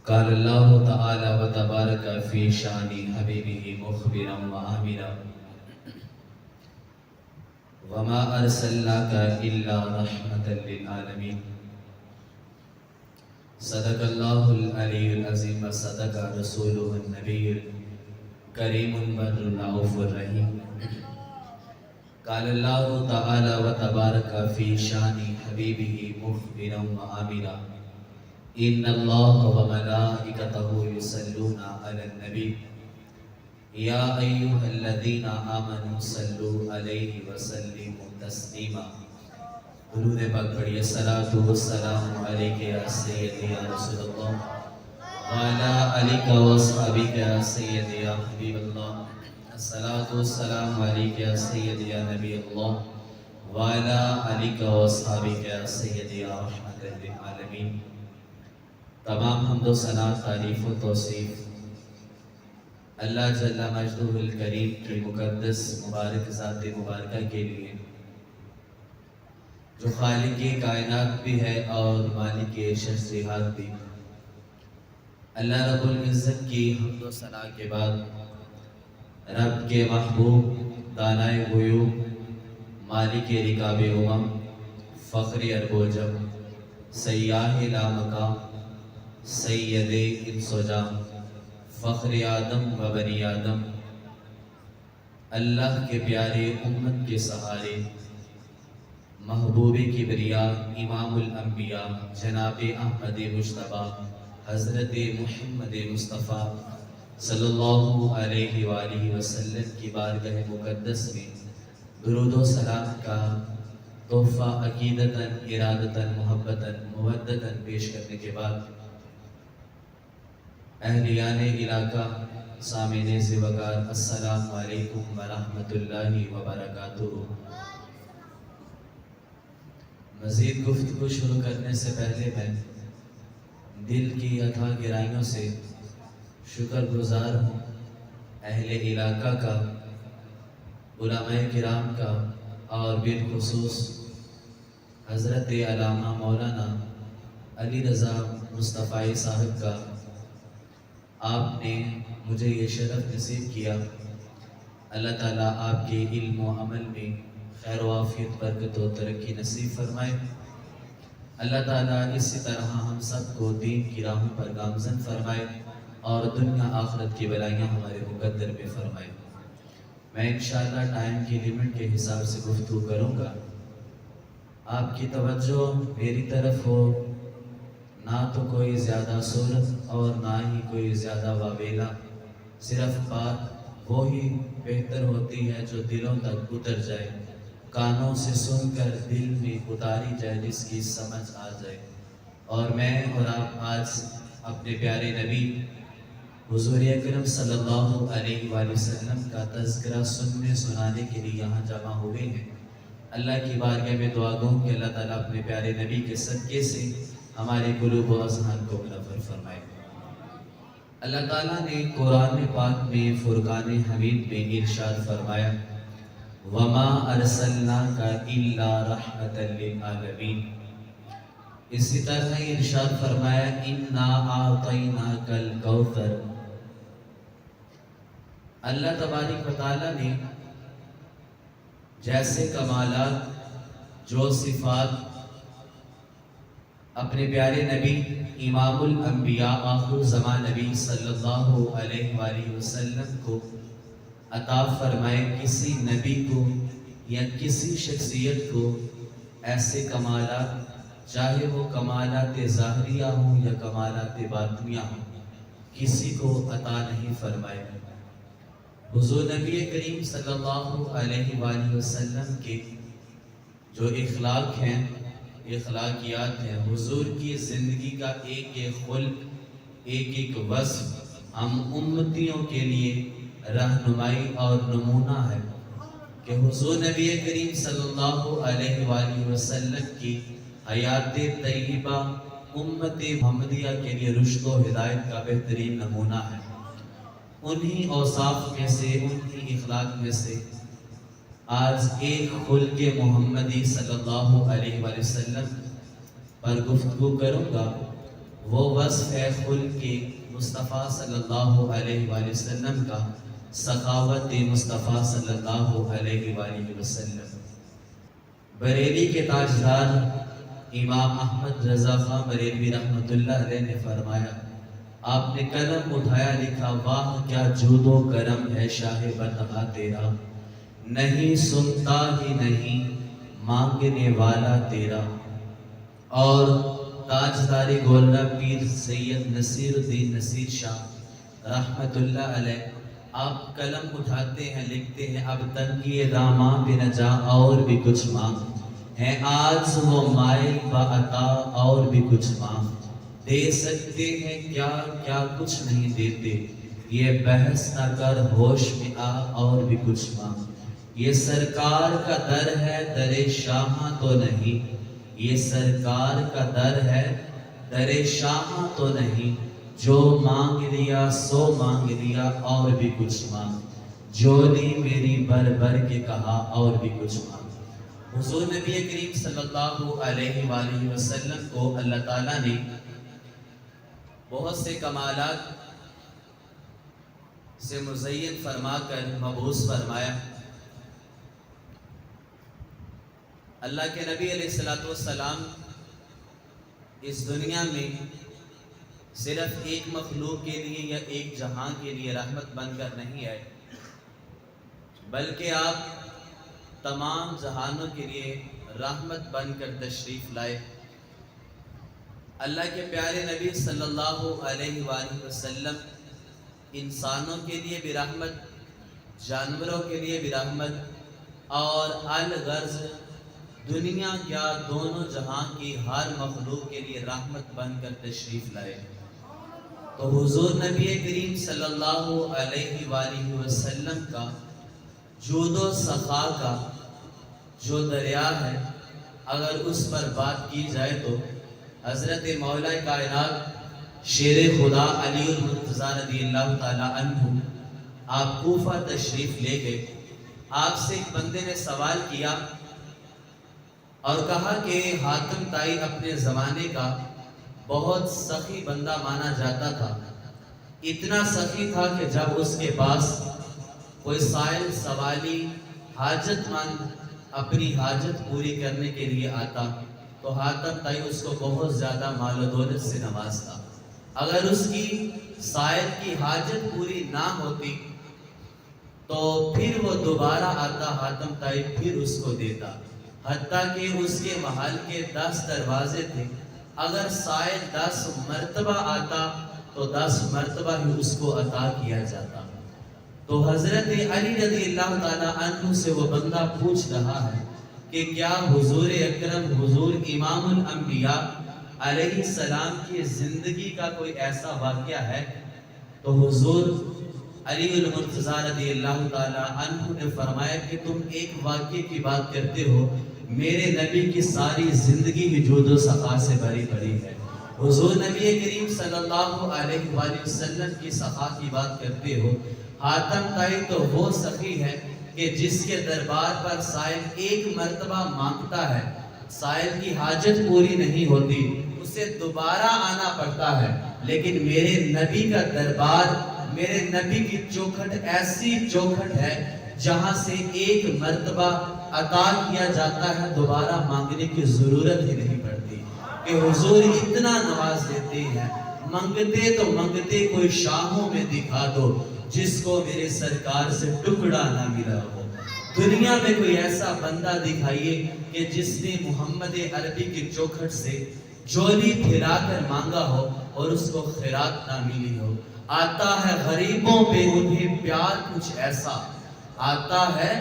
قال اللہ تعالی و تبارک فی شان حبیبہ مخبرا و آمرا وما ارسلناک الا رحمتا للعالمین صدق اللہ العلی العظیم و صدق رسولہ النبی الکریم البر الرؤوف الرحیم قال اللہ تعالی و تبارک فی شان حبیبہ مخبرا و آمرا ان اللہ و ملائکتہ یصلون علی النبی یا ایہا الذین آمنوا صلوا علیہ وسلموا تسلیما۔ درود پاک پڑھیے۔ الصلاۃ والسلام علیک یا سیدی یا رسول اللہ وعلی آلک واصحابک یا سیدی یا حبیب اللہ۔ الصلاۃ والسلام علیک یا سیدی یا نبی اللہ وعلی آلک واصحابک یا سیدی یا رحمت للعالمین۔ تمام حمد و ثنا، تعریف و توصیف اللہ جل مجدہ الکریم کی مقدس مبارک ذات مبارکہ کے لیے، جو خالق کائنات بھی ہے اور مالک شخصیات بھی۔ اللہ رب العزت کی حمد و ثنا کے بعد رب کے محبوب، دانائے غیوب، مالک رکاب فخر ارب و جم، سیاہ لامقام، سید انس و جام، فخر آدم و بنی آدم، اللہ کے پیارے امت کے سہارے، محبوب کبریا، امام الانبیاء، جناب احمد مجتبیٰ، حضرت محمد مصطفیٰ صلی اللہ علیہ وآلہ وسلم کی بارگاہ مقدس میں درود و سلام کا تحفہ عقیدتاً، ارادتاً، محبتاً، مودتاً پیش کرنے کے بعد، اہلیان علاقہ، سامعین سے وقار، السلام علیکم ورحمۃ اللہ وبرکاتہ۔ مزید گفتگو شروع کرنے سے پہلے میں دل کی اتھاہ گہرائیوں سے شکر گزار ہوں اہل علاقہ کا، علماء کرام کا، اور بالخصوص حضرت علامہ مولانا علی رضا مصطفی صاحب کا۔ آپ نے مجھے یہ شرف نصیب کیا۔ اللہ تعالیٰ آپ کے علم و عمل میں خیر و عافیت، برکت و ترقی نصیب فرمائے۔ اللہ تعالیٰ اسی طرح ہم سب کو دین کی راہوں پر گامزن فرمائے اور دنیا آخرت کی بلائیاں ہمارے مقدر میں فرمائے۔ میں انشاءاللہ ٹائم کی لیمٹ کے حساب سے گفتگو کروں گا۔ آپ کی توجہ میری طرف ہو، نہ تو کوئی زیادہ صورت اور نہ ہی کوئی زیادہ واویلا، صرف بات وہی بہتر ہوتی ہے جو دلوں تک اتر جائے، کانوں سے سن کر دل میں اتاری جائے، جس کی سمجھ آ جائے۔ اور میں اور آپ آج اپنے پیارے نبی حضور اکرم صلی اللہ علیہ وآلہ وسلم کا تذکرہ سننے سنانے کے لیے یہاں جمع ہوئے ہیں۔ اللہ کی بارگاہ میں دعا گو کہ اللہ تعالیٰ اپنے پیارے نبی کے صدقے سے ہمارے قلوب و اذہان کو منور فرمائے۔ اللہ تعالیٰ نے قرآن پاک میں فرقان حمید میں ارشاد فرمایا، وَمَا أَرْسَلْنَاكَ إِلَّا رَحْمَةً لِلْعَالَمِينَ۔ اسی طرح ارشاد فرمایا، إِنَّا أَعْطَيْنَاكَ الْكَوْثَرَ۔ اللہ تبارک و تعالیٰ نے جیسے کمالات، جو صفات اپنے پیارے نبی امام الانبیاء آخر الزمان نبی صلی اللہ علیہ وآلہ وسلم کو عطا فرمائے، کسی نبی کو یا کسی شخصیت کو ایسے کمالات، چاہے وہ کمالات ظاہریہ ہوں یا کمالات باطنیہ ہوں، کسی کو عطا نہیں فرمائے۔ حضور نبی کریم صلی اللہ علیہ وآلہ وسلم کے جو اخلاق ہیں، اخلاقیات ہیں، حضور کی زندگی کا ایک ایک خلق، ایک ایک وصف ہم امتیوں کے لیے رہنمائی اور نمونہ ہے کہ حضور نبی کریم صلی اللہ علیہ وآلہ وسلم کی حیات طیبہ امت محمدیہ کے لیے رشد و ہدایت کا بہترین نمونہ ہے۔ انہی اوصاف میں سے، انہی اخلاق میں سے آج ایک خلق محمدی صلی اللہ علیہ وآلہ وسلم پر گفتگو کروں گا وہ وصف ہے خلق مصطفیٰ صلی اللہ علیہ وآلہ وسلم کا، سخاوت مصطفیٰ صلی اللہ علیہ وآلہ وسلم۔ بریلی کے تاجدار امام احمد رضا خان بریلوی رحمۃ اللہ علیہ نے فرمایا، آپ نے قلم اٹھایا، لکھا واہ کیا جود و کرم ہے شاہ بندگاہ تیرا، نہیں سنتا ہی نہیں مانگنے والا تیرا۔ اور تاجداری گولڑا پیر سید نصیر الدین نصیر شاہ رحمت اللہ علیہ، آپ قلم اٹھاتے ہیں، لکھتے ہیں، اب تنگی داماں پہ نہ جا اور بھی کچھ مانگ، ہیں آج وہ مائل بعطا اور بھی کچھ مانگ، دے سکتے ہیں کیا کیا کچھ نہیں دیتے، یہ بحث نہ کر ہوش میں آ اور بھی کچھ مانگ، یہ سرکار کا در ہے در شاہاں تو نہیں، یہ سرکار کا در ہے در شاہاں تو نہیں، جو مانگ لیا سو مانگ لیا اور بھی کچھ مانگ، جولی میری بھر بھر کے کہا اور بھی کچھ مانگ۔ حضور نبی کریم صلی اللہ علیہ وآلہ وسلم کو اللہ تعالیٰ نے بہت سے کمالات سے مزین فرما کر مبعوث فرمایا۔ اللہ کے نبی علیہ السلام اس دنیا میں صرف ایک مخلوق کے لیے یا ایک جہاں کے لیے رحمت بن کر نہیں آئے، بلکہ آپ تمام جہانوں کے لیے رحمت بن کر تشریف لائے۔ اللہ کے پیارے نبی صلی اللہ علیہ وآلہ وسلم انسانوں کے لیے بھی رحمت، جانوروں کے لیے بھی رحمت، اور الغرض دنیا یا دونوں جہاں کی ہر مخلوق کے لیے رحمت بن کر تشریف لائے۔ تو حضور نبی کریم صلی اللہ علیہ وآلہ وسلم کا جود و سخا کا جو دریا ہے، اگر اس پر بات کی جائے تو حضرت مولا کائنات شیر خدا علی المرتضیٰ رضی اللہ تعالی عنہ آپ کوفہ تشریف لے گئے۔ آپ سے ایک بندے نے سوال کیا اور کہا کہ حاتم طائی اپنے زمانے کا بہت سخی بندہ مانا جاتا تھا، اتنا سخی تھا کہ جب اس کے پاس کوئی سائل سوالی حاجت مند اپنی حاجت پوری کرنے کے لیے آتا تو حاتم طائی اس کو بہت زیادہ مال و دولت سے نوازتا، اگر اس کی سائل کی حاجت پوری نہ ہوتی تو پھر وہ دوبارہ آتا، حاتم طائی پھر اس کو دیتا، حتیٰ کہ اس کے محل کے 10 دروازے تھے، اگر سائل 10 مرتبہ آتا تو 10 مرتبہ ہی اس کو عطا کیا جاتا۔ تو حضرت علی رضی اللہ تعالی عنہ سے وہ بندہ پوچھ رہا ہے کہ کیا حضور اکرم حضور امام الانبیاء علیہ السلام کی زندگی کا کوئی ایسا واقعہ ہے؟ تو حضور علی المرتضیٰ رضی اللہ تعالی عنہ نے فرمایا کہ تم ایک واقعے کی بات کرتے ہو، میرے نبی کی ساری زندگی ہی جود و سخا سے بھری پڑی ہے۔ حضور نبی کریم صلی اللہ علیہ وآلہ وسلم کی سخا کی بات کرتے ہو، حاتم طائی تو وہ سخی ہے کہ جس کے دربار پر سائل ایک مرتبہ مانگتا ہے، سائل کی حاجت پوری نہیں ہوتی، اسے دوبارہ آنا پڑتا ہے، لیکن میرے نبی کا دربار، میرے نبی کی چوکھٹ ایسی چوکھٹ ہے جہاں سے ایک مرتبہ عطا کیا جاتا ہے، دوبارہ مانگنے کی ضرورت ہی نہیں پڑتی، کہ حضور اتنا نواز دیتے ہیں، منگتے تو منگتے کوئی شاہوں میں دکھا دو جس کو میرے سرکار سے ٹکڑا نہ ملا ہو۔ دنیا میں کوئی ایسا بندہ دکھائیے کہ جس نے محمد عربی کی چوکھٹ سے جولی پھیلا کر مانگا ہو اور اس کو خیرات نہ ملی ہو۔ آتا ہے غریبوں پہ انہیں پیار کچھ ایسا، آتا ہے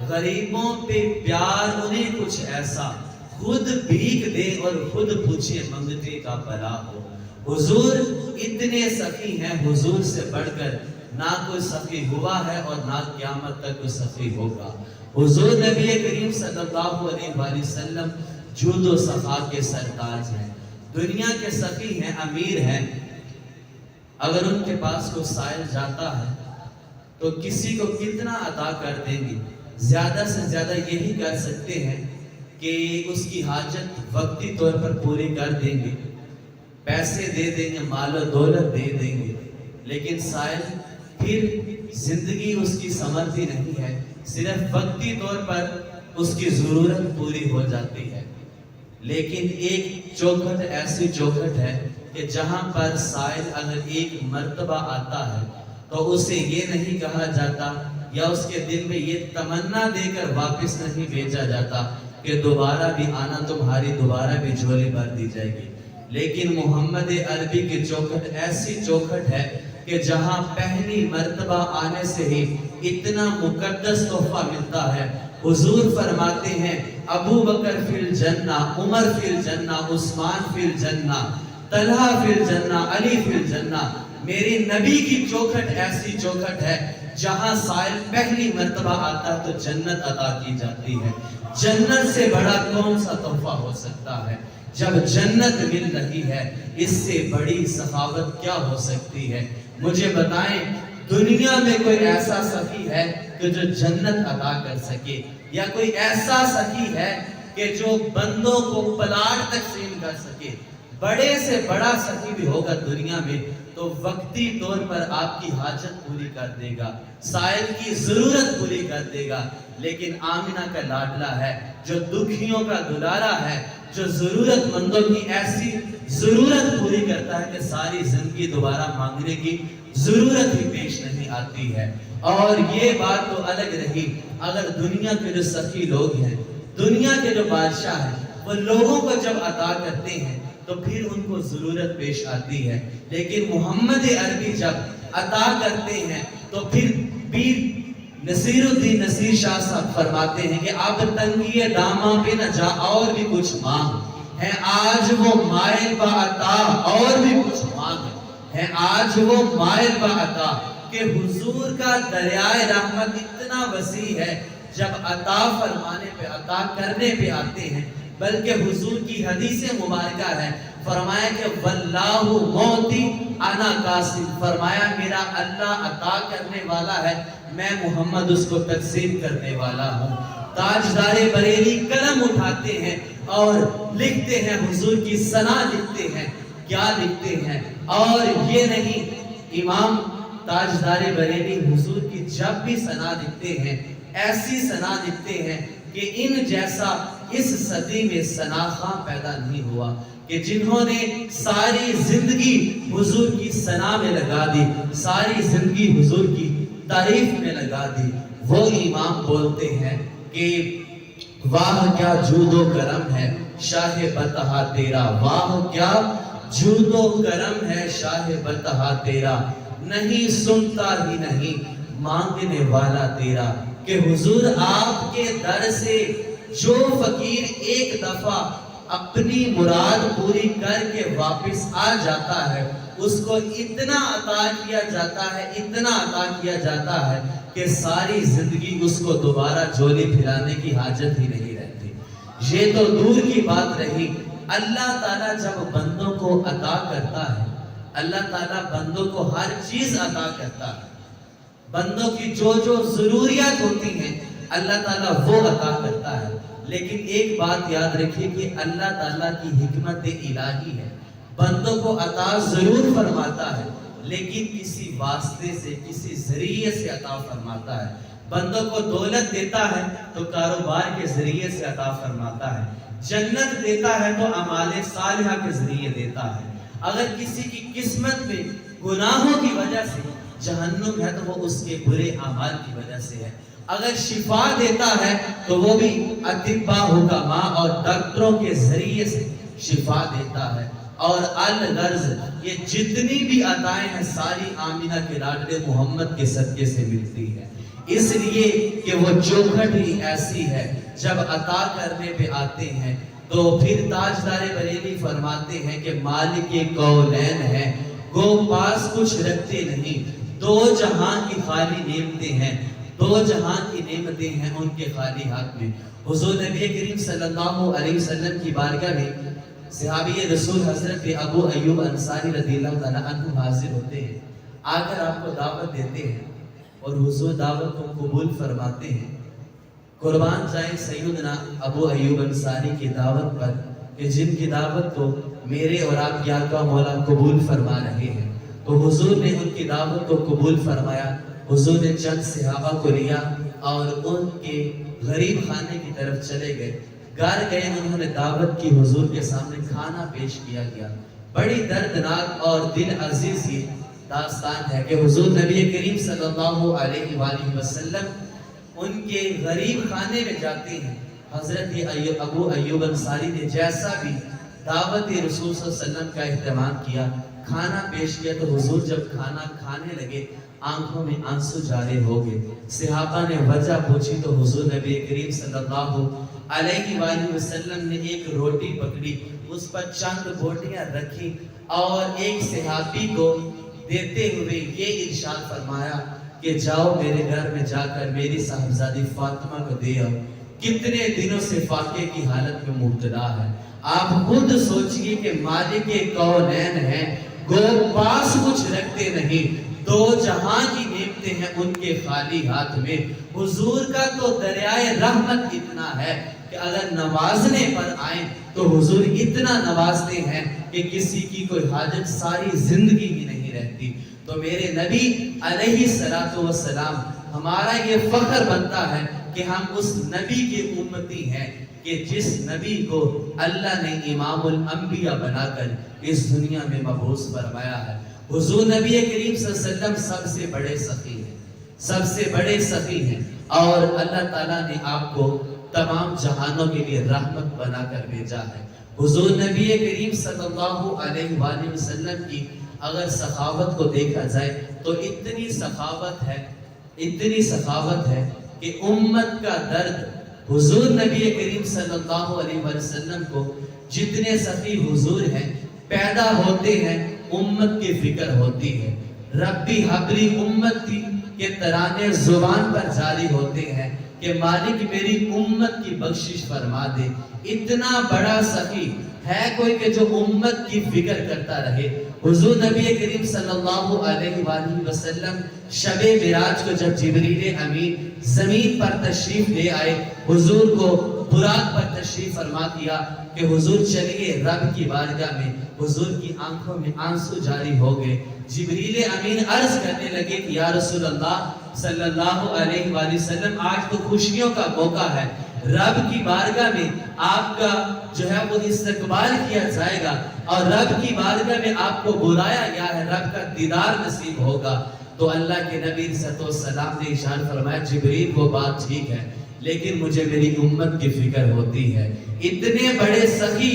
غریبوں پہ پیار انہیں کچھ ایسا، خود بھیک دے اور خود پوچھے منگتے کا بلا ہو۔ حضور اتنے سخی ہیں، حضور سے بڑھ کر نہ کوئی سخی ہوا ہے اور نہ قیامت تک کوئی سخی ہوگا۔ حضور نبی کریم صلی اللہ علیہ وآلہ وسلم جود و سخا کے سرتاج ہیں، دنیا کے سخی ہیں، امیر ہیں، اگر ان کے پاس کوئی سائل جاتا ہے تو کسی کو کتنا عطا کر دیں گے؟ زیادہ سے زیادہ یہی کر سکتے ہیں کہ اس کی حاجت وقتی طور پر پوری کر دیں گے، پیسے دے دیں گے، مال و دولت دے دیں گے، لیکن سائل پھر زندگی اس کی سنورتی نہیں ہے، صرف وقتی طور پر اس کی ضرورت پوری ہو جاتی ہے۔ لیکن ایک چوکھٹ ایسی چوکھٹ ہے کہ جہاں پر سائل اگر ایک مرتبہ آتا ہے تو اسے یہ نہیں کہا جاتا یا اس کے دل میں یہ تمنا دے کر واپس نہیں بھیجا جاتا کہ دوبارہ بھی آنا، تمہاری دوبارہ بھی جھولی بھر دی جائے گی۔ لیکن محمد عربی کی چوکھٹ ایسی چوکھٹ ہے کہ جہاں پہلی مرتبہ آنے سے ہی اتنا مقدس تحفہ ملتا ہے۔ حضور فرماتے ہیں ابو بکر فی الجنہ، عمر فی الجنہ، عثمان فی الجنہ، طلحہ فی الجنہ، علی فی الجنہ۔ میری نبی کی چوکھٹ ایسی چوکھٹ ہے جہاں سائل پہلی مرتبہ آتا ہے تو جنت عطا کی جاتی ہے۔ جنت سے بڑا کون سا تحفہ ہو سکتا ہے؟ جب جنت مل رہی ہے اس سے بڑی سخاوت کیا ہو سکتی ہے؟ مجھے بتائیں دنیا میں کوئی ایسا سخی ہے کہ جو جنت عطا کر سکے، یا کوئی ایسا سخی ہے کہ جو بندوں کو پلاٹ تقسیم کر سکے؟ بڑے سے بڑا سخی بھی ہوگا دنیا میں تو وقتی طور پر آپ کی حاجت پوری کر دے گا، سائل کی ضرورت پوری کر دے گا، لیکن آمنہ کا لاڈلا ہے جو دکھیوں کا دلارا ہے، جو ضرورت مندوں کی ایسی ضرورت پوری کرتا ہے کہ ساری زندگی دوبارہ مانگنے کی ضرورت ہی پیش نہیں آتی ہے۔ اور یہ بات تو الگ رہی، اگر دنیا کے جو سخی لوگ ہیں، دنیا کے جو بادشاہ ہیں، وہ لوگوں کو جب عطا کرتے ہیں تو پھر ان کو ضرورت پیش آتی ہے، لیکن محمد عربی جب عطا کرتے ہیں تو پھر پیر نصیر الدین نصیر شاہ صاحب فرماتے ہیں کہ اب تنگی داماں پہ نہ جا اور بھی کچھ مانگ ہے، آج وہ مائل با عطا اور بھی کچھ مانگ ہے، آج وہ مائل با عطا، کہ حضور کا دریائے رحمت اتنا وسیع ہے جب عطا فرمانے پہ عطا کرنے پہ آتے ہیں۔ بلکہ حضور کی حدیث مبارکہ ہے، فرمایا کہ واللہ موتی انا قاسم، فرمایا میرا اللہ عطا کرنے والا ہے، میں محمد اس کو تقسیم کرنے والا ہوں۔ تاجدار بریلی قلم اٹھاتے ہیں اور لکھتے ہیں، حضور کی ثنا لکھتے ہیں، کیا لکھتے ہیں؟ اور یہ نہیں، امام تاجدار بریلی حضور کی جب بھی ثنا لکھتے ہیں ایسی ثنا لکھتے ہیں کہ ان جیسا اس صدی میں ثناخواں پیدا نہیں ہوا، کہ جنہوں نے ساری زندگی حضور کی ثنا میں لگا دی، ساری زندگی حضور کی تعریف میں لگا دی۔ وہ امام بولتے ہیں کہ واہ کیا جود و کرم ہے شاہ بطحہ تیرا، واہ کیا جود و کرم ہے شاہ بطحہ تیرا، نہیں سنتا ہی نہیں مانگنے والا تیرا۔ کہ حضور آپ کے در سے جو فقیر ایک دفعہ اپنی مراد پوری کر کے واپس آ جاتا ہے اس کو اتنا عطا کیا جاتا ہے، اتنا عطا کیا جاتا ہے کہ ساری زندگی اس کو دوبارہ جھولی پھیلانے کی حاجت ہی نہیں رہتی۔ یہ تو دور کی بات رہی، اللہ تعالیٰ جب بندوں کو عطا کرتا ہے، اللہ تعالیٰ بندوں کو ہر چیز عطا کرتا ہے، بندوں کی جو جو ضروریات ہوتی ہیں اللہ تعالیٰ وہ عطا کرتا ہے۔ لیکن ایک بات یاد رکھیے کہ اللہ تعالیٰ کی حکمت الہی ہے، بندوں کو عطا ضرور فرماتا ہے لیکن کسی واسطے سے، کسی ذریعے سے عطا فرماتا ہے۔ بندوں کو دولت دیتا ہے تو کاروبار کے ذریعے سے عطا فرماتا ہے، جنت دیتا ہے تو اعمال صالحہ کے ذریعے دیتا ہے۔ اگر کسی کی قسمت میں گناہوں کی وجہ سے جہنم ہے تو وہ اس کے برے اعمال کی وجہ سے ہے۔ اگر شفا دیتا ہے تو وہ بھی اطباء حکماء اور ڈاکٹروں کے ذریعے سے شفا دیتا ہے۔ اور الغرض یہ جتنی بھی عطائیں ہیں ساری آمینہ کے لاڈلے محمد کے صدقے سے ملتی ہے، اس لیے کہ وہ چوکھٹ ہی ایسی ہے۔ جب عطا کرنے پہ آتے ہیں تو پھر تاجدار بریلی فرماتے ہیں کہ مالک کونین ہے، گو پاس کچھ رکھتے نہیں، دو جہاں کی خالی نعمتیں ہیں، دو جہاں کی نعمتیں ہیں ان کے خالی ہاتھ میں۔ حضور نبی کریم صلی اللہ علیہ وسلم کی بارگاہ میں صحابی رسول حضرت ابو ایوب انصاری رضی اللہ تعالیٰ عنہ حاضر ہوتے ہیں، آ کر آپ کو دعوت دیتے ہیں اور حضور دعوت کو قبول فرماتے ہیں۔ قربان جائیں سیدنا ابو ایوب انصاری کی دعوت پر کہ جن کی دعوت کو میرے اور آپ کی آقا مولا قبول فرما رہے ہیں۔ تو حضور نے ان کی دعوت کو قبول فرمایا۔ حضور نے چند صحابہ کو لیا اور ان کے غریب خانے کی طرف چلے گئے۔ گھر گئے، انہوں نے دعوت کی، حضور کے سامنے کھانا پیش کیا گیا۔ بڑی دردناک اور دل عزیز یہ داستان ہے کہ حضور نبی کریم صلی اللہ علیہ وآلہ وسلم ان کے غریب خانے میں جاتے ہیں۔ حضرت ابو ایوب انصاری نے جیسا بھی دعوت رسول صلی اللہ علیہ وسلم کا اہتمام کیا، کھانا پیش کیا، تو حضور جب کھانا کھانے لگے آنکھوں میں آنسو جارے ہو گئے۔ صحابہ نے وجہ پوچھی تو حضور نبی کریم صلی اللہ علیہ وآلہ وسلم نے ایک روٹی پکڑی، اس پر چند بوٹیاں رکھی اور ایک صحابی کو دیتے ہوئے یہ ارشاد فرمایا کہ جاؤ میرے گھر میں جا کر میری صاحبزادی فاطمہ کو دے آؤ، کتنے دنوں سے فاقے کی حالت میں مبتلا ہے۔ آپ خود سوچئے کہ مالک کونین ہیں، گو پاس کچھ رکھتے نہیں، دو جہاں کی نعمتیں ہیں ان کے خالی ہاتھ میں۔ حضور کا تو دریائے رحمت اتنا ہے کہ اگر نوازنے پر آئیں تو حضور اتنا نوازتے ہیں کہ کسی کی کوئی حاجت ساری زندگی ہی نہیں رہتی۔ تو میرے نبی علیہ السلام، ہمارا یہ فخر بنتا ہے کہ ہم اس نبی کے امتی ہیں کہ جس نبی کو اللہ نے امام الانبیاء بنا کر اس دنیا میں مبعوث فرمایا ہے۔ حضور نبی کریم صلی اللہ علیہ وسلم سب سے بڑے سخی ہیں، سب سے بڑے سخی ہیں، اور اللہ تعالیٰ نے آپ کو تمام جہانوں کے لیے رحمت بنا کر بھیجا ہے۔ حضور نبی کریم صلی اللہ علیہ وآلہ وسلم کی اگر سخاوت کو دیکھا جائے تو اتنی سخاوت ہے کہ امت کا درد حضور نبی کریم صلی اللہ علیہ وسلم کو، جتنے سخی حضور ہیں، پیدا ہوتے ہیں امت کی فکر ہوتی ہے۔ ربی حبلی امتی کے ترانے زبان پر جاری ہوتے ہیں کہ مالک میری امت کی بخشش فرما دے۔ اتنا بڑا سخی ہے کوئی کہ جو امت کی فکر کرتا رہے۔ حضور نبی کریم صلی اللہ علیہ وآلہ وسلم شب معراج کو جب جبریل امین زمین پر تشریف لے آئے، حضور کو براق پر تشریف فرما دیا کہ حضور چلیے رب کی بارگاہ میں۔ حضور کی آنکھوں میں آنسو جاری ہو گئے۔ جبریل امین عرض کرنے لگے کہ یا رسول اللہ صلی اللہ علیہ وآلہ وسلم، آج تو خوشیوں کا موقع ہے، رب کی بارگاہ میں آپ کا جو ہے وہ استقبال کیا جائے گا، اور رب کی بارگاہ میں آپ کو بلایا گیا ہے، رب کا دیدار نصیب ہوگا۔ تو اللہ کے نبی صلی اللہ علیہ وسلم نے ارشاد فرمایا جبریل وہ بات ٹھیک ہے، لیکن مجھے میری امت کی فکر ہوتی ہے۔ اتنے بڑے سخی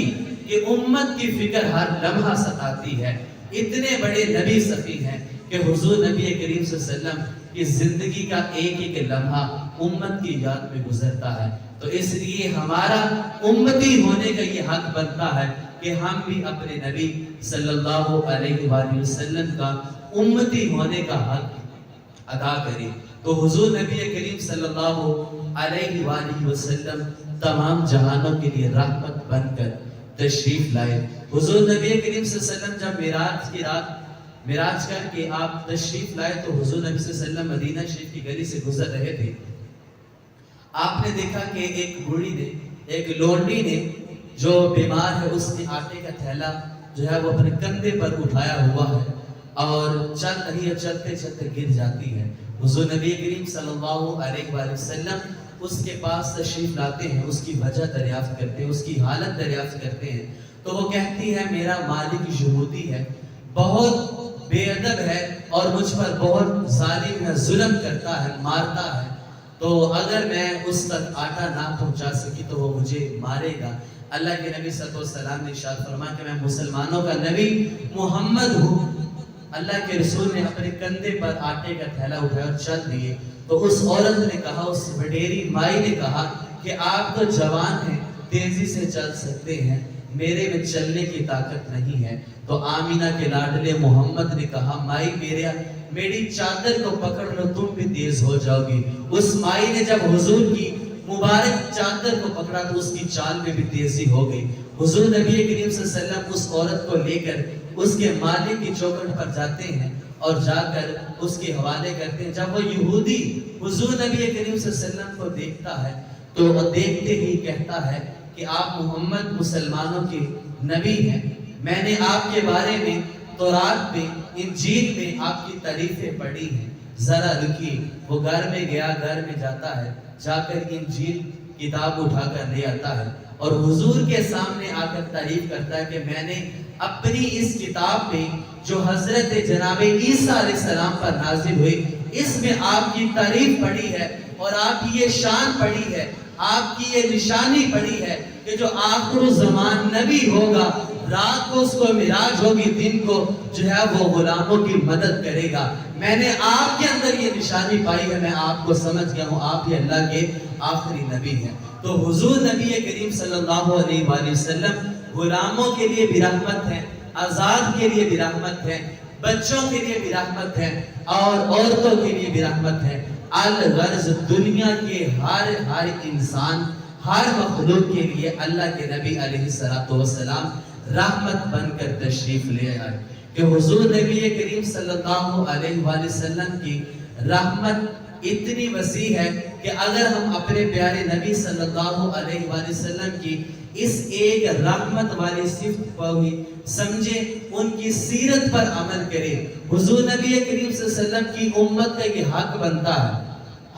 کہ امت کی فکر ہر لمحہ ستاتی ہے۔ اتنے بڑے نبی سخی ہیں کہ حضور نبی کریم صلی اللہ علیہ وسلم کی زندگی کا ایک ایک لمحہ امت کی یاد میں گزرتا ہے۔ تو اس لیے ہمارا امتی ہونے کا یہ حق بنتا ہے کہ ہم بھی اپنے نبی صلی اللہ علیہ وآلہ وسلم کا امتی ہونے کا حق ادا کریں۔ تو حضور نبی کریم صلی اللہ علیہ وآلہ وسلم تمام جہانوں کے لیے رحمت بن کر تشریف لائے۔ حضور نبی کریم صلی اللہ علیہ وسلم جب معراج کی رات معراج کر کے آپ تشریف لائے تو حضور نبی صلی اللہ علیہ وسلم مدینہ شریف کی گلی سے گزر رہے تھے۔ آپ نے دیکھا کہ ایک بوڑھی نے، ایک لونڈی نے جو بیمار ہے، اس نے آٹے کا تھیلا جو ہے وہ اپنے کندھے پر اٹھایا ہوا ہے اور چل رہی ہے، چلتے چلتے گر جاتی ہے۔ حضور نبی کریم صلی اللہ علیہ وآلہ وسلم اس کے پاس تشریف لاتے ہیں، اس کی وجہ دریافت کرتے ہیں، اس کی حالت دریافت کرتے ہیں۔ تو وہ کہتی ہے میرا مالک یہودی ہے، بہت بے ادب ہے اور مجھ پر بہت ظالم ہے، ظلم کرتا ہے، مارتا ہے، تو اگر میں اس تک آٹا نہ پہنچا سکی تو وہ مجھے مارے گا۔ اللہ کے نبی صلی اللہ علیہ وسلم نے ارشاد فرمایا کہ میں مسلمانوں کا نبی محمد ہوں۔ اللہ کے رسول نے اپنے کندھے پر آٹے کا تھیلا اٹھایا اور چل دیے۔ تو اس عورت نے کہا، اس وڈیری مائی نے کہا کہ آپ تو جوان ہیں، تیزی سے چل سکتے ہیں، میرے میں چلنے کی طاقت نہیں ہے۔ تو آمینہ کے لاڈلے محمد نے کہا مائی میری چادر کو پکڑ لو، تم بھی تیز ہو جاؤ گی۔ اس مائی نے جب حضور کی مبارک چادر کو پکڑا تو اس کی چال میں بھی تیزی ہو گئی۔ حضور نبی کریم صلی اللہ علیہ وسلم اس عورت کو لے کر اس کے مالک کی چوکھٹ پر جاتے ہیں اور جا کر اس کے حوالے کرتے ہیں۔ جب وہ یہودی حضور نبی کریم صلی اللہ علیہ وسلم کو دیکھتا ہے تو دیکھتے ہی کہتا ہے کہ آپ محمد مسلمانوں کے نبی ہیں۔ میں نے آپ کے بارے میں تورات میں انجیل میں آپ کی تعریفیں پڑھی ہیں. ذرا رکیے. وہ گھر میں گیا, گھر میں جاتا ہے, جا کر انجیل کتاب اٹھا کر لے آتا ہے اور حضور کے سامنے آ کر تعریف کرتا ہے کہ میں نے اپنی اس کتاب میں جو حضرت جناب عیسیٰ علیہ السلام پر نازل ہوئی, اس میں آپ کی تعریف پڑھی ہے اور آپ کی یہ شان پڑھی ہے, آپ کی یہ نشانی پڑھی ہے کہ جو آخر الزمان نبی ہوگا, رات کو اس کو معراج ہوگی, دن کو جو ہے وہ غلاموں کی مدد کرے گا. میں نے آپ کے اندر یہ نشانی پائی ہے, میں آپ کو سمجھ گیا ہوں, آپ ہی اللہ کے آخری نبی ہیں. تو حضور نبی کریم صلی اللہ علیہ وآلہ وسلم غلاموں کے لیے بھی رحمت ہیں, آزاد کے لیے بھی رحمت ہے, بچوں کے لیے بھی رحمت ہے اور عورتوں کے لیے بھی رحمت ہے. الغرض دنیا کے ہر انسان, ہر مخلوق کے لیے اللہ کے نبی علیہ السلام رحمت بن کر تشریف لے آئے. کہ حضور نبی کریم صلی اللہ علیہ وآلہ وسلم کی رحمت اتنی وسیع ہے کہ اگر ہم اپنے پیارے نبی صلی اللہ علیہ وآلہ وسلم کی اس ایک رحمت والی صفت کو ہی سمجھیں, ان کی سیرت پر عمل کریں, حضور نبی کریم صلی اللہ علیہ وسلم کی امت کا یہ حق بنتا ہے.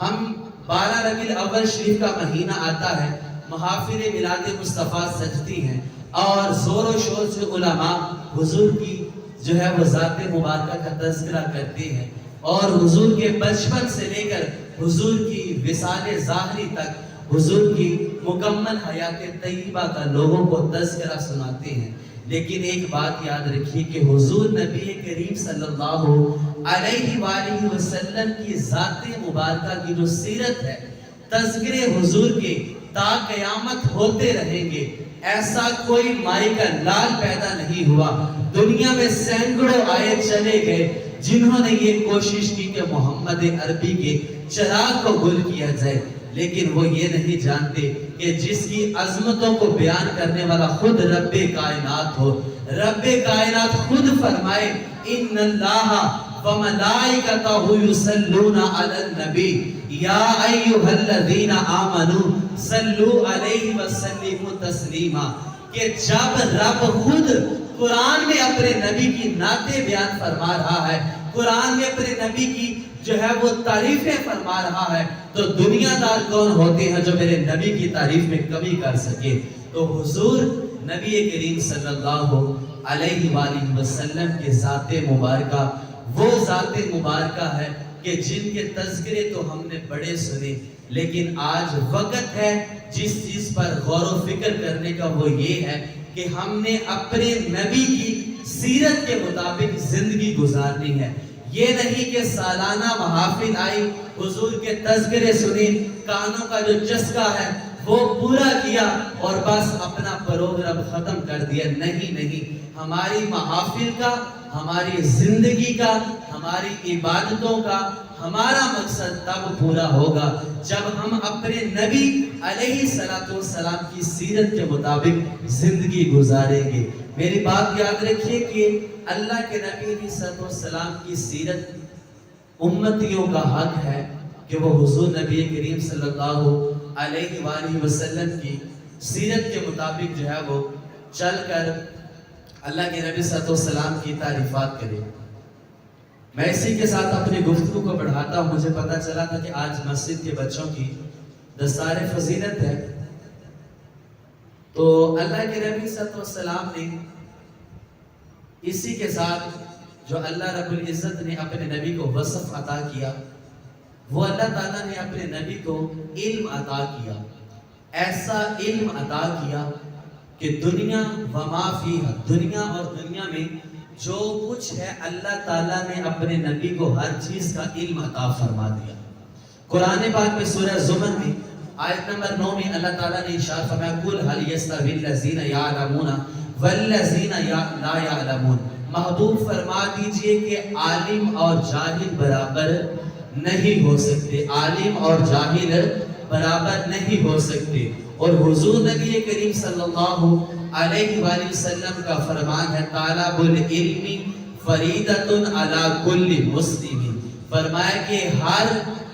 ہم 12 ربیع الاول شریف کا مہینہ آتا ہے, محافل میلاد مصطفیٰ سجتی ہیں اور زور و شور سے علماء حضور کی جو ہے وہ ذات مبارکہ کا تذکرہ کرتے ہیں اور حضور کے بچپن سے لے کر حضور کی وصال ظاہری تک, حضور کی مکمل حیات طیبہ کا لوگوں کو تذکرہ سناتے ہیں. لیکن ایک بات یاد رکھیے کہ حضور نبی کریم صلی اللہ علیہ وآلہ وسلم کی ذات مبارکہ کی جو سیرت ہے, تذکرے حضور کے تا قیامت ہوتے رہیں گے. ایسا کوئی مائی کا لال پیدا نہیں ہوا, دنیا میں سینکڑوں آئے چلے گئے جنہوں نے یہ کوشش کی کہ محمد عربی کے چراغ کو گل کیا جائے, لیکن وہ یہ نہیں جانتے کہ جس کی عظمتوں کو بیان کرنے والا خود رب کائنات ہو. رب کائنات خود فرمائے ان اللہ وملائکتہ یصلون علی النبی یا ایھا الذین آمنوا صلوا علیہ وسلموا تسلیما. کہ جب رب خود قرآن میں اپنے نبی کی نعتیں بیان فرما رہا ہے, قرآن میں اپنے نبی کی جو ہے وہ تعریفیں فرما رہا ہے, تو دنیا دار کون ہوتے ہیں جو میرے نبی کی تعریف میں کمی کر سکے. تو حضور نبی کریم صلی اللہ علیہ وآلہ وسلم کے ذات مبارکہ وہ ذات مبارکہ ہے کہ جن کے تذکرے تو ہم نے بڑے سنے, لیکن آج وقت ہے جس چیز پر غور و فکر کرنے کا, وہ یہ ہے کہ ہم نے اپنے نبی کی سیرت کے مطابق زندگی گزارنی ہے. یہ نہیں کہ سالانہ محافل آئی, حضور کے تذکرے سنے, کانوں کا جو چسکا ہے وہ پورا کیا اور بس اپنا پروگرام ختم کر دیا. نہیں, ہماری محافل کا, ہماری زندگی کا, ہماری عبادتوں کا ہمارا مقصد تب پورا ہوگا جب ہم اپنے نبی علیہ السلام کی سیرت کے مطابق زندگی گزاریں گے. میری بات یاد رکھیے کہ اللہ کے نبی علیہ السلام کی سیرت امتیوں کا حق ہے کہ وہ حضور نبی کریم صلی اللہ علیہ وآلہ وسلم کی سیرت کے مطابق جو ہے وہ چل کر اللہ کے نبی صلی اللہ علیہ وسلم کی تعریفات کرے. میں اسی کے ساتھ اپنی گفتگو کو بڑھاتا ہوں. مجھے پتا چلا تھا کہ آج مسجد کے بچوں کی دستار فضیلت ہے, تو اللہ کے نبی صلی اللہ علیہ وسلم نے اسی کے ساتھ جو اللہ رب العزت نے اپنے نبی کو وصف عطا کیا, وہ اللہ تعالیٰ نے اپنے نبی کو علم عطا کیا. ایسا علم عطا کیا کہ دنیا وما فیہا, دنیا اور دنیا میں جو کچھ ہے اللہ تعالیٰ نے اپنے نبی کو ہر چیز کا علم عطا فرما دیا. قرآن پاک میں سورہ زمر میں آیت نمبر 9 میں اللہ تعالیٰ نے ارشاد فرمایا قل هل یستوی الذین یعلمون والذین لا یعلمون. محبوب فرما دیجئے کہ عالم اور جاہل برابر نہیں ہو سکتے, عالم اور جاہل برابر نہیں ہو سکتے. اور حضور نبی کریم صلی اللہ علیہ وآلہ وسلم کا فرمان ہے طالب العلم فریدۃ علی کل مسلم. فرمایا کہ ہر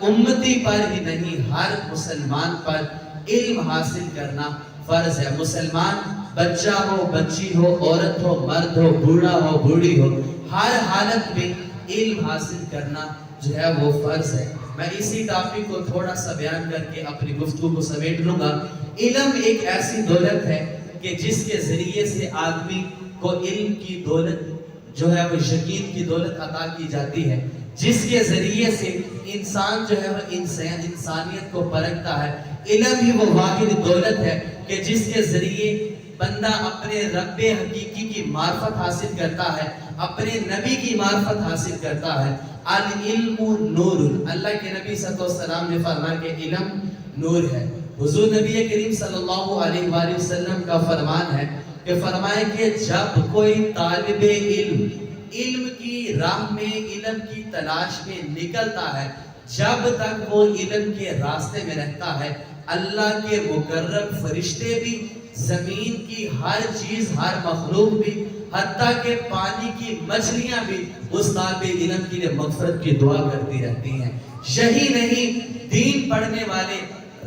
امتی پر ہی نہیں, ہر مسلمان پر علم حاصل کرنا فرض ہے. مسلمان بچہ ہو بچی ہو عورت ہو مرد ہو بوڑھا ہو بوڑھی ہو ہر حالت میں علم حاصل کرنا جو ہے وہ فرض ہے. میں اسی ٹاپک کو تھوڑا سا بیان کر کے اپنی گفتگو کو سمیٹ لوں گا. علم ایک ایسی دولت ہے کہ جس کے ذریعے سے آدمی کو علم کی دولت جو ہے وہ یقین کی دولت عطا کی جاتی ہے، جس کے ذریعے سے انسان جو ہے وہ انسانیت کو پرکھتا ہے. علم ہی وہ واحد دولت ہے کہ جس کے ذریعے بندہ اپنے رب حقیقی کی معرفت حاصل کرتا ہے، اپنے نبی کی معرفت حاصل کرتا ہے. العلم نور، اللہ کے نبی صلی اللہ علیہ وسلم نے فرمایا کہ علم نور ہے. حضور نبی کریم صلی اللہ علیہ وآلہ وسلم کا فرمان ہے کہ فرمائے کہ جب کوئی طالب علم کی راہ میں علم کی تلاش میں نکلتا ہے، جب تک وہ علم کے راستے میں رہتا ہے، اللہ کے مقرب فرشتے بھی، زمین کی ہر چیز ہر مخلوق بھی، حتیٰ کہ پانی کی مچھلیاں بھی اس طالب علم کے لیے مغفرت کی دعا کرتی رہتی ہیں. یہی نہیں، دین پڑھنے والے،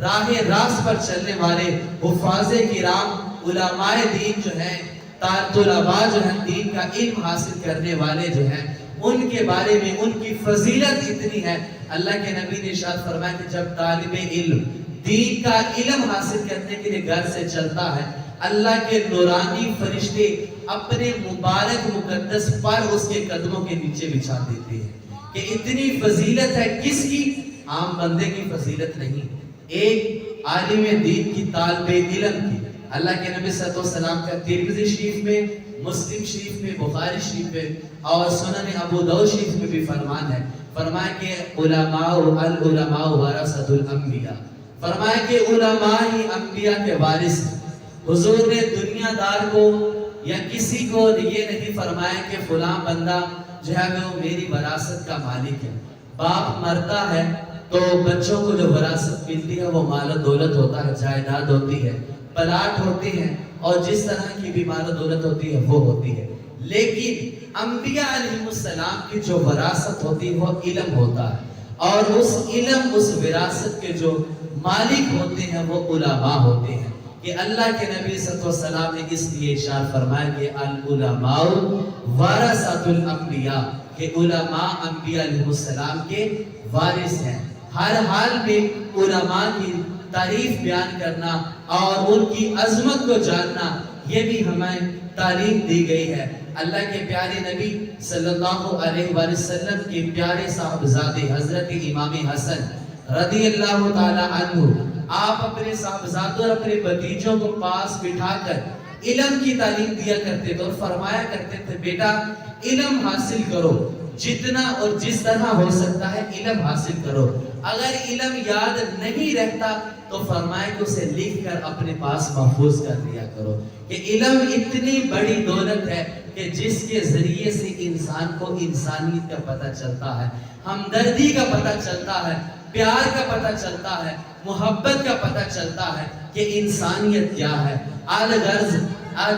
راہ راست پر چلنے والے حفاظ کرام، علماء دین جو ہیں، طلباء جو ہیں، دین کا علم حاصل کرنے والے جو ہیں، ان کے بارے میں ان کی فضیلت اتنی ہے. اللہ کے نبی نے ارشاد فرمایا کہ جب طالب علم دین کا علم حاصل کرنے کے لیے گھر سے چلتا ہے، اللہ کے نورانی فرشتے اپنے مبارک مقدس پر اس کے قدموں کے نیچے بچھا دیتے ہیں. کہ اتنی فضیلت ہے کس کی؟ عام بندے کی فضیلت نہیں، ایک عالم دین کی، طالب علم کی. اللہ کے نبی صلی اللہ علیہ وسلم کا ترمذی شریف میں، مسلم شریف میں، بخاری شریف میں اور سنن ابو داؤد شریف میں بھی فرمان ہے. فرمایا کہ العلماء ورثۃ الانبیاء، فرمایا کہ علماء ہی انبیاء کے وارث ہیں. حضور نے دنیا دار کو یا کسی کو یہ نہیں فرمایا کہ فلاں بندہ جو ہے وہ میری وراثت کا مالک ہے. باپ مرتا ہے تو بچوں کو جو وراثت ملتی ہے وہ مال و دولت ہوتا ہے، جائیداد ہوتی ہے، پلاٹ ہوتے ہیں اور جس طرح کی بھی مال و دولت ہوتی ہے وہ ہوتی ہے. لیکن انبیاء علیہ السلام کی جو وراثت ہوتی ہے وہ علم ہوتا ہے، اور اس علم، اس وراثت کے جو مالک ہوتے ہیں وہ علماء ہوتے ہیں. کہ اللہ کے نبی صلی اللہ علیہ وسلم نے اس لیے ارشاد فرمایا کہ العلماء ورثۃ الانبیاء، کہ علماء انبیاء علیہ السلام کے وارث ہیں. ہر حال میں علماء کی تعریف بیان کرنا اور ان کی عظمت کو جاننا، یہ بھی ہمیں تعلیم دی گئی ہے. اللہ کے پیارے نبی صلی اللہ علیہ وآلہ وسلم کے پیارے صاحبزادے حضرت امام حسن رضی اللہ تعالی عنہ، آپ اپنے صاحبزادوں اور اپنے بھتیجوں کو پاس بٹھا کر علم کی تعلیم دیا کرتے تھے اور فرمایا کرتے تھے بیٹا علم حاصل کرو، جتنا اور جس طرح ہو سکتا ہے علم حاصل کرو. اگر علم یاد نہیں رہتا تو فرمایا کہ اسے لکھ کر اپنے پاس محفوظ کر دیا کرو. کہ علم اتنی بڑی دولت ہے کہ جس کے ذریعے سے انسان کو انسانیت کا پتہ چلتا ہے، ہمدردی کا پتہ چلتا ہے، پیار کا پتہ چلتا ہے، محبت کا پتہ چلتا ہے کہ انسانیت کیا ہے. الغرض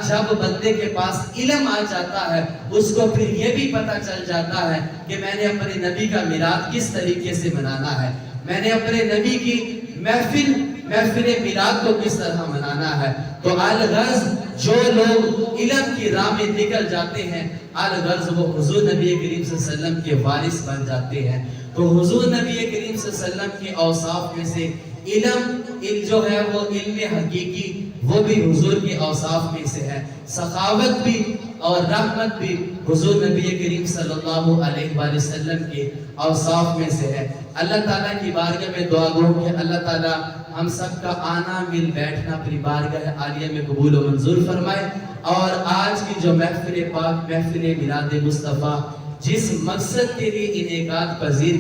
جب بندے کے پاس علم آ جاتا ہے اس کو پھر یہ بھی پتہ چل جاتا ہے کہ میں نے اپنے نبی کا میلاد کس طریقے سے منانا ہے، میں نے اپنے نبی کی محفل میلاد کو کس طرح منانا ہے. تو الغرض جو لوگ علم کی راہ میں نکل جاتے ہیں، الغرض وہ حضور نبی کریم صلی اللہ علیہ وسلم کے وارث بن جاتے ہیں. تو حضور نبی کریم صلی اللہ علیہ وسلم کے اوصاف میں سے علم جو ہے وہ علم حقیقی، وہ بھی حضور کے اوصاف میں سے ہے. سخاوت بھی اور رحمت بھی حضور نبی کریم صلی اللہ علیہ وآلہ وسلم کے اوصاف میں سے ہے. اللہ تعالیٰ کی بارگاہ میں دعا گو کہ اللہ تعالیٰ ہم سب کا آنا مل بیٹھنا اپنی بارگاہ عالیہ میں قبول و منظور فرمائے. اور آج کی جو محفل پاک، محفل میلاد مصطفیٰ، جس مقصد کے لیے انعقاد پذیر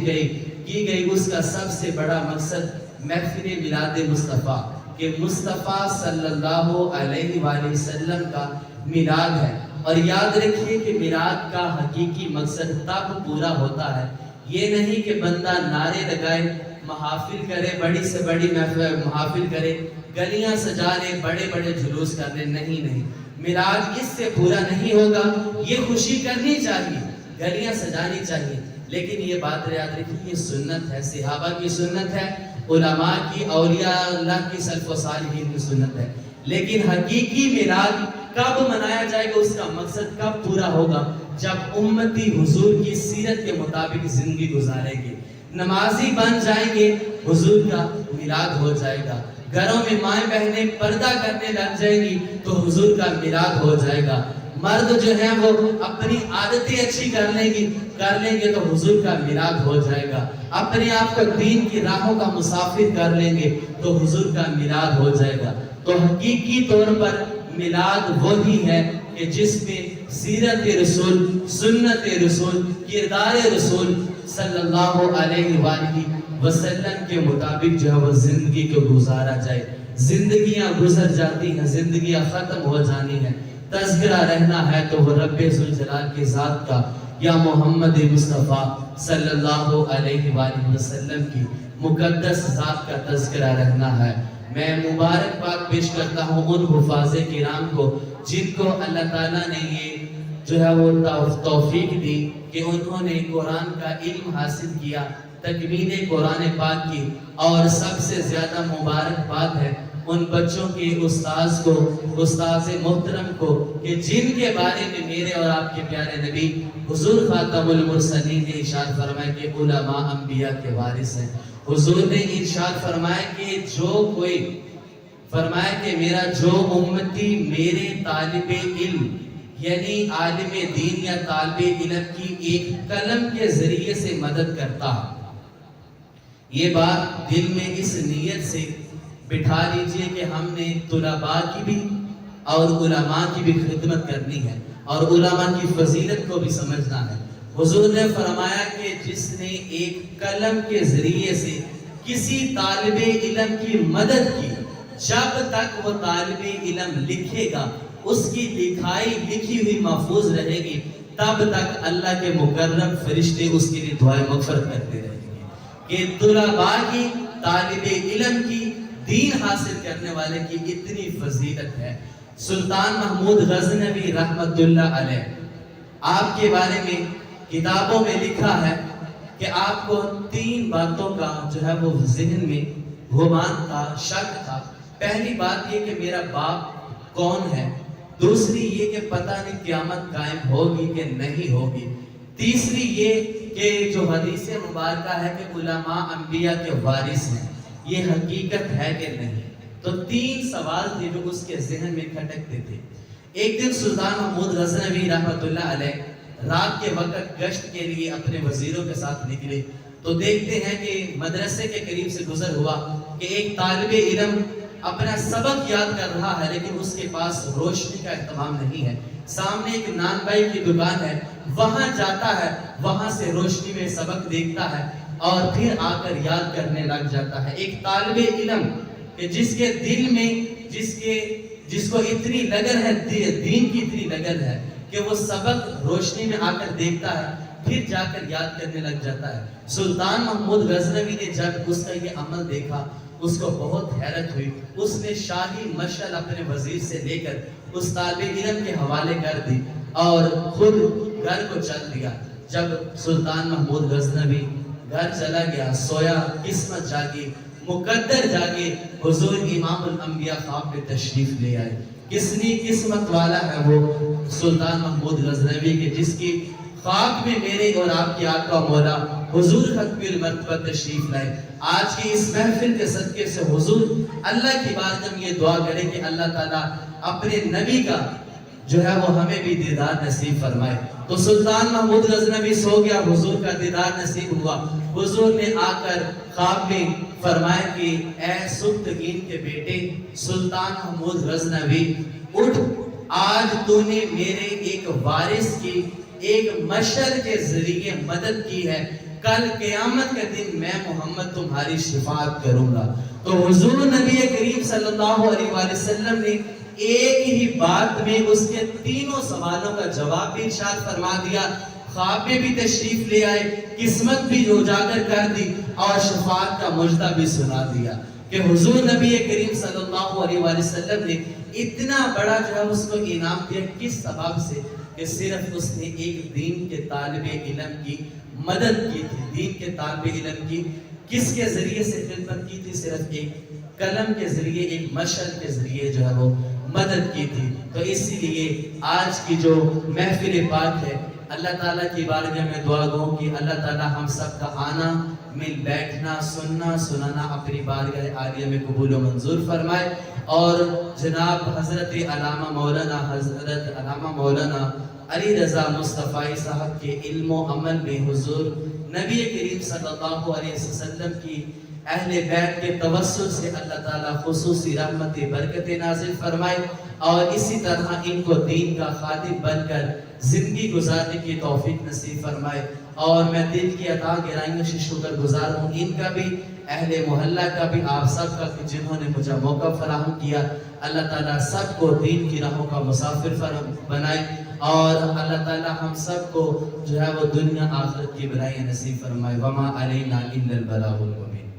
کی گئی، اس کا سب سے بڑا مقصد محفل میلاد مصطفیٰ کہ مصطفیٰ صلی اللہ علیہ وآلہ وسلم کا میلاد ہے. اور یاد رکھیے کہ میلاد کا حقیقی مقصد تب پورا ہوتا ہے، یہ نہیں کہ بندہ نعرے لگائے، محافل کرے، بڑی سے بڑی محافل کرے، گلیاں سجا لے، بڑے بڑے جلوس کر لے. نہیں، میلاد اس سے پورا نہیں ہوگا. یہ خوشی کرنی چاہیے، گلیاں سجانی چاہیے، لیکن یہ بات یاد رکھیے یہ سنت ہے، صحابہ کی سنت ہے، علماء کی، اولیاء اللہ کی، سلف و صالحین کی سنت ہے. لیکن حقیقی میلاد کب منایا جائے گا، اس کا مقصد کب پورا ہوگا؟ جب امتی حضور کی سیرت کے مطابق زندگی گزاریں گے، نمازی بن جائیں گے، حضور کا میلاد ہو جائے گا۔ گھروں میں مائیں بہنیں پردہ کرنے لگ جائیں گی تو حضور کا میلاد ہو جائے گا۔ مرد جو ہیں وہ اپنی عادتیں اچھی کر لیں گے تو حضور کا میلاد ہو جائے گا۔ اپنے آپ کو دین کی راہوں کا مسافر کر لیں گے تو حضور کا میلاد ہو جائے گا۔ تو حقیقی طور پر میلاد وہی ہے کہ جس میں سیرت رسول، سنت رسول، کردار رسول صلی اللہ علیہ وآلہ وسلم کے مطابق جو ہے وہ زندگی کو گزارا جائے۔ زندگیاں گزر جاتی ہیں، زندگیاں ختم ہو جانی ہیں، تذکرہ رہنا ہے تو وہ رب ذوالجلال کی ذات کا یا محمد مصطفیٰ صلی اللہ علیہ وآلہ وسلم کی مقدس ذات کا تذکرہ رہنا ہے۔ میں مبارکباد پیش کرتا ہوں ان حفاظ کرام کو جن کو اللہ تعالیٰ نے یہ جو ہے وہ توفیق دی کہ انہوں نے قرآن کا علم حاصل کیا، تکمیل قرآن پاک کی، اور سب سے زیادہ مبارکباد ہے ان بچوں کے استاذ کو، استاذ محترم کو، کہ جن کے بارے میں میرے اور آپ کے پیارے نبی حضور خاتم المرسلین نے ارشاد فرمایا کہ علماء انبیاء کے وارث ہیں۔ حضور نے ارشاد فرمایا کہ میرا جو امتی میرے طالب علم یعنی عالم دین یا طالب علم کی ایک قلم کے ذریعے سے مدد کرتا، یہ بات دل میں اس نیت سے بٹھا لیجئے کہ ہم نے طلباء کی بھی اور علماء کی بھی خدمت کرنی ہے اور علماء کی فضیلت کو بھی سمجھنا ہے۔ حضور نے فرمایا کہ جس نے ایک قلم کے ذریعے سے کسی طالب علم کی مدد کی، جب تک وہ طالب علم لکھے گا اس کی لکھی ہوئی محفوظ رہے گی، تب تک اللہ کے مکرم فرشتے اس کے لیے دعائیں مغفرت کرتے رہیں گے۔ کہ طلباء کی، طالب علم کی، دین حاصل کرنے والے کی اتنی فضیلت ہے۔ سلطان محمود غزنوی رحمت اللہ علیہ، آپ کے بارے میں کتابوں میں لکھا ہے کہ آپ کو 3 باتوں کا جو ہے وہ ذہن میں گمان تھا، شک تھا۔ پہلی بات یہ کہ میرا باپ کون ہے، دوسری یہ کہ پتہ نہیں قیامت قائم ہوگی کہ نہیں ہوگی، تیسری یہ کہ جو حدیث مبارکہ ہے کہ علماء انبیاء کے وارث ہیں، یہ حقیقت ہے کہ نہیں۔ تو 3 سوال تھے جو اس کے ذہن میں کھٹکتے تھے۔ ایک دن سلطان محمود غزنوی رحمت اللہ علیہ رات کے وقت گشت کے لیے اپنے وزیروں کے ساتھ نکلے تو دیکھتے ہیں کہ مدرسے کے قریب سے گزر ہوا کہ ایک طالب علم اپنا سبق یاد کر رہا ہے لیکن اس کے پاس روشنی کا اہتمام نہیں ہے۔ سامنے ایک نان بھائی کی دکان ہے، وہاں جاتا ہے، وہاں سے روشنی میں سبق دیکھتا ہے اور پھر آ کر یاد کرنے لگ جاتا ہے۔ ایک طالب علم کہ جس کے دل میں جس کو اتنی لگن ہے، دین کی اتنی لگن ہے کہ وہ سبق روشنی میں آ کر دیکھتا ہے، پھر جا کر یاد کرنے لگ جاتا ہے۔ سلطان محمود غزنوی نے جب اس کا یہ عمل دیکھا اس کو بہت حیرت ہوئی۔ اس نے شاہی مشعل اپنے وزیر سے لے کر اس طالب علم کے حوالے کر دی اور خود گھر کو چل دیا۔ جب سلطان محمود غزنوی گھر چلا گیا، سویا، قسمت جاگی، مقدر جاگے، حضور امام الانبیاء خواب میں تشریف لے آئے۔ کسنی قسمت والا ہے وہ سلطان محمود غزنوی کے جس کی خواب میں میرے اور آپ کی آقا مولا حضور ختم المرتبہ تشریف لائے۔ آج کی اس محفل کے صدقے سے حضور اللہ کی بارگاہ میں یہ دعا کرے کہ اللہ تعالیٰ اپنے نبی کا جو ہے وہ ہمیں بھی دیدار نصیب فرمائے۔ تو سلطان محمود غزنوی سو گیا، حضور کا دیدار نصیب ہوا۔ حضور نے آ کر خواب میں فرمایا کہ اے سبتگین کے بیٹے سلطان محمود غزنوی، اٹھ، آج تو نے میرے ایک وارث کی ایک مشعل کے ذریعے مدد کی ہے، کل قیامت کے دن میں محمد تمہاری شفاعت کروں گا۔ تو حضور نبی کریم صلی اللہ علیہ وآلہ وسلم نے ایک ہی بات میں اس کے 3 سوالوں کا جواب بھی ارشاد فرما دیا، خواب میں بھی تشریف لے آئے، قسمت بھی اجاگر کر دی اور شفاعت کا مجدہ بھی سنا دیا کہ حضور نبی کریم صلی اللہ علیہ وآلہ وسلم نے اتنا بڑا جو ہے اس کو انعام دیا۔ کس سبب سے؟ کہ صرف اس نے ایک دین کے طالب علم کی مدد کی تھی، دین کے طالب علم کی کس کے ذریعے سے خدمت کی تھی؟ صرف ایک قلم کے ذریعے، ایک مشعل کے ذریعے جو ہے وہ مدد کی تھی۔ تو اسی لیے آج کی جو محفل پاک ہے، اللہ تعالیٰ کی بارگاہ میں دعا گو کہ اللہ تعالیٰ ہم سب کا آنا، مل بیٹھنا، سننا سنانا اپنی بارگاہ عالیہ میں قبول و منظور فرمائے، اور جناب حضرت علامہ مولانا علی رضا مصطفی صاحب کے علم و عمل میں حضور نبی کریم صلی اللہ علیہ وسلم کی اہل بیت کے توسل سے اللہ تعالیٰ خصوصی رحمت برکت نازل فرمائے، اور اسی طرح ان کو دین کا خادم بن کر زندگی گزارنے کی توفیق نصیب فرمائے۔ اور میں دل کی عطا گرائیوں سے شکر گزار ہوں، ان کا بھی، اہل محلہ کا بھی، آپ سب کا کہ جنہوں نے مجھے موقع فراہم کیا۔ اللہ تعالیٰ سب کو دین کی راہوں کا مسافر بنائے، اور اللہ تعالیٰ ہم سب کو جو ہے وہ دنیا آخرت کی بھلائیاں نصیب فرمائے۔ وما علینا الا البلاغ المبین۔